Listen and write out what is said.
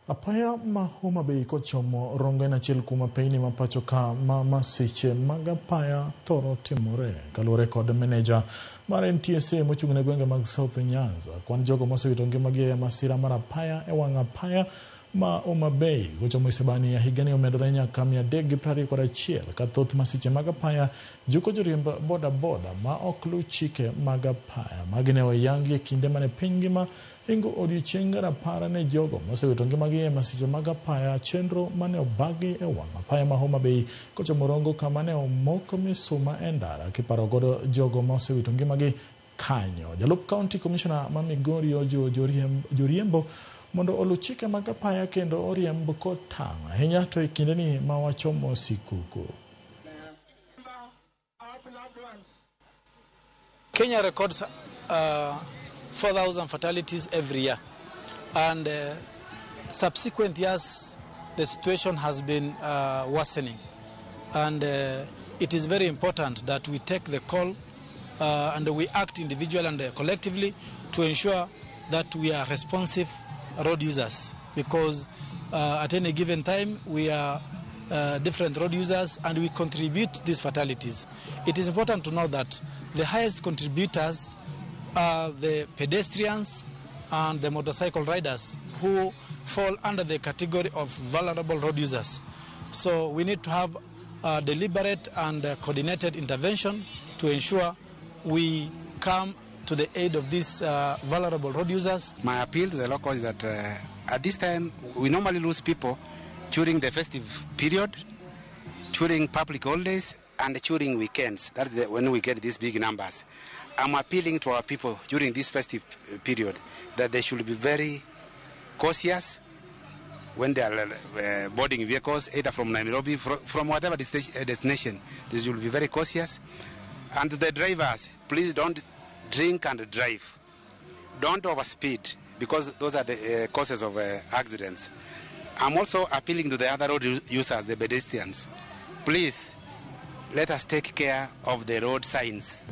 Apaya ma Homa Bay kochomo rongo na chiel kuma peini mapacho ka masiche magapaya toro timore kalure kod manager mar NTSA mochung'ne gwenge mag South Nyanza kwan jogo mosewito ngimagi e masira mar apaya e wang' apaya ma Homa Bay kochomo isebani ya higani omedore nyaka 321 ka thoth masiche mag apaya juko joriemb boda ma ok luw chike mag apaya magine oyangi e kinde mane piny ngima ingo odiochieng' rapar ne jogo mosewito ngimagi e masiche mag apaya chenro mane obagi e wang' apaya ma Homa Bay kochomo rongo kama ne omok misuma e ndara kiparo godo jogo mosewito ngimagi kanyo. Jalup County Commissioner ma Migori ojiwo joriembo mondo oluw chike mag apaya kendo oriemb kotang' ahinya to e kindeni ma wachomo sikuku. Kenya records 4,000 fatalities every year, and subsequent years the situation has been worsening, and it is very important that we take the call and we act individually and collectively to ensure that we are responsive road users, because at any given time we are different road users and we contribute to these fatalities. It is important to know that the highest contributors are the pedestrians and the motorcycle riders, who fall under the category of vulnerable road users. So we need to have a deliberate and coordinated intervention to ensure we come to the aid of these vulnerable road users. My appeal to the locals is that at this time we normally lose people during the festive period, during public holidays, and during weekends. That's when we get these big numbers. I'm appealing to our people during this festive period that they should be very cautious when they are boarding vehicles, either from Nairobi, from whatever destination. They should be very cautious. And the drivers, please don't drink and drive. Don't overspeed, because those are the causes of accidents. I'm also appealing to the other road users, the pedestrians. Please, let us take care of the road signs.